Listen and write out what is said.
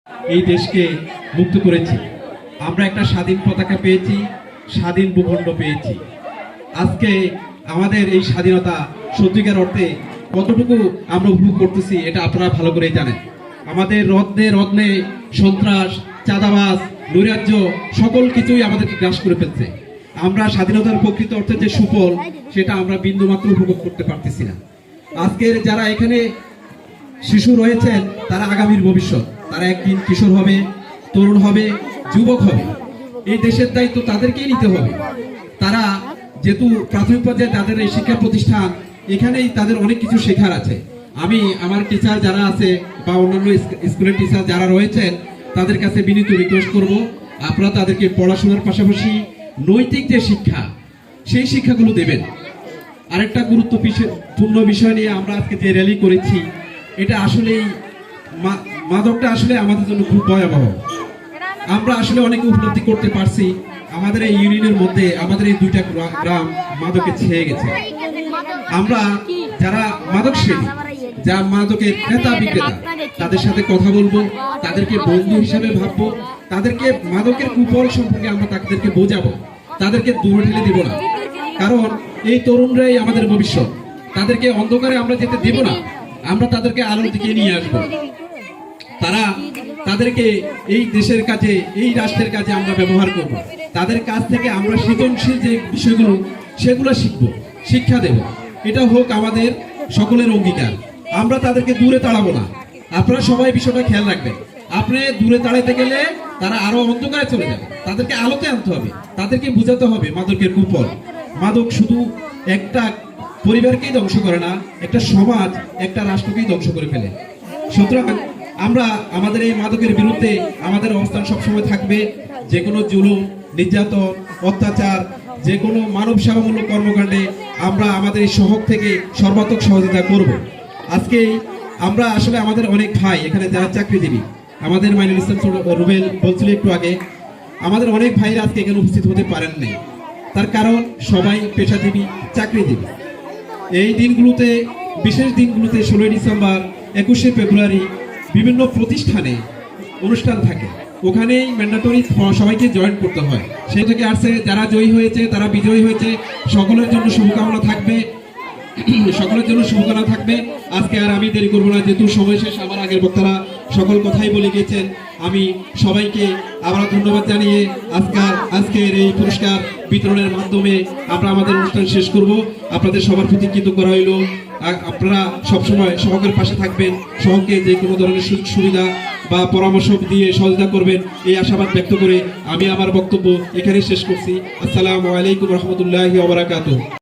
এই দেশকে মুক্ত করেছি। আমরা একটা স্বাধীন পতাকা পেয়েছি, স্বাধীন ভূখণ্ড পেয়েছি। আজকে আমাদের এই স্বাধীনতা সত্যিকার অর্থে কতটুকু আমরা উপভোগ করতেছি এটা আপনারা ভালো করেই জানেন। আমাদের রত্নে রত্নে সন্ত্রাস, চাঁদাবাজ, নৈরাজ্য সকল কিছুই আমাদেরকে গ্রাস করে ফেলছে। আমরা স্বাধীনতার প্রকৃত অর্থে যে সুফল সেটা আমরা বিন্দুমাত্র উপভোগ করতে পারতেছি না। আজকের যারা এখানে শিশু রয়েছেন তারা আগামীর ভবিষ্যৎ। তারা একদিন কিশোর হবে, তরুণ হবে, যুবক হবে। এই দেশের দায়িত্ব তাদেরকেই নিতে হবে। তারা যেহেতু প্রাথমিক পর্যায়ে তাদের এই শিক্ষা প্রতিষ্ঠান, এখানেই তাদের অনেক কিছু শেখার আছে। আমি আমার টিচার যারা আছে বা অন্যান্য স্কুলের টিচার যারা রয়েছেন তাদের কাছে বিনীত রিকোয়েস্ট করব, আপনারা তাদেরকে পড়াশোনার পাশাপাশি নৈতিক যে শিক্ষা সেই শিক্ষাগুলো দেবেন। আরেকটা গুরুত্বপূর্ণ বিষয় নিয়ে আমরা আজকে যে র্যালি করেছি, এটা আসলেই মাদকটা আসলে আমাদের জন্য খুব ভয়াবহ। আমরা আসলে অনেক উপলব্ধি করতে পারছি। আমাদের এই ইউনিয়নের মধ্যে আমাদের এই দুইটা গ্রাম মাদকে ছেয়ে গেছে। আমরা যারা মাদক সেবী, যারা মাদকের ক্রেতা বিক্রেতা, তাদের সাথে কথা বলবো, তাদেরকে বন্ধু হিসাবে ভাববো, তাদেরকে মাদকের কুফল সম্পর্কে আমরা তাদেরকে বোঝাবো, তাদেরকে দূরে ঠেলে দিব না। কারণ এই তরুণরাই আমাদের ভবিষ্যৎ। তাদেরকে অন্ধকারে আমরা যেতে দেব না, আমরা তাদেরকে আলোর দিকে নিয়ে আসবো। তাদেরকে এই দেশের কাজে, এই রাষ্ট্রের কাজে আমরা ব্যবহার করব। তাদের কাছ থেকে আমরা সৃজনশীল যে বিষয়গুলো সেগুলো শিখবো, শিক্ষা দেব। এটা হোক আমাদের সকলের অঙ্গীকার। আমরা তাদেরকে দূরে তাড়াবো না। আপনারা সবাই বিষয়টা খেয়াল রাখবেন। আপনি দূরে তাড়াইতে গেলে তারা আরো অন্ধকারে চলে যাবে। তাদেরকে আলোতে আনতে হবে, তাদেরকে বোঝাতে হবে মাদকের কুফল। মাদক শুধু একটা পরিবারকেই ধ্বংস করে না, একটা সমাজ, একটা রাষ্ট্রকেই ধ্বংস করে ফেলে। সুতরাং আমরা আমাদের এই মাদকের বিরুদ্ধে আমাদের অবস্থান সবসময় থাকবে। যে কোনো জুলুম, নির্যাতন, অত্যাচার, যে কোনো মানব সেবামূলক কর্মকাণ্ডে আমরা আমাদের এই সহগ থেকে সর্বাত্মক সহযোগিতা করব। আজকে আমরা আসলে আমাদের অনেক ভাই এখানে যারা চাকরিজীবী, আমাদের মাইনুল ইসলাম রুবেল বলছিল একটু আগে, আমাদের অনেক ভাইরা আজকে এখানে উপস্থিত হতে পারেন নাই। তার কারণ সবাই পেশাজীবী, চাকরিজীবী। এই দিনগুলোতে, বিশেষ দিনগুলোতে 16 ডিসেম্বর, 21শে ফেব্রুয়ারি বিভিন্ন প্রতিষ্ঠানে অনুষ্ঠান থাকে, ওখানেই ম্যান্ডেটরি সবাইকে জয়েন করতে হয়। সেই থেকে আসছে যারা জয়ী হয়েছে, তারা বিজয়ী হয়েছে, সকলের জন্য শুভকামনা থাকবে, সকলের জন্য শুভকামনা থাকবে। আজকে আর আমি দেরি করবো না, যেহেতু সময় শেষ। আমার আগের বক্তারা সকল কথাই বলে গিয়েছেন। আমি সবাইকে আবার ধন্যবাদ জানিয়ে আজকের এই পুরস্কার বিতরণের মাধ্যমে আমরা আমাদের অনুষ্ঠান শেষ করব। আপনাদের সবার প্রতি কৃতজ্ঞ রইল। আপনারা সবসময় সহকের পাশে থাকবেন, সহকে যে কোনো ধরনের সুযোগ সুবিধা বা পরামর্শ দিয়ে সহযোগিতা করবেন, এই আশাবাদ ব্যক্ত করে আমি আমার বক্তব্য এখানেই শেষ করছি। আসসালামু আলাইকুম রহমতুল্লাহি ওয়া বারাকাতুহু।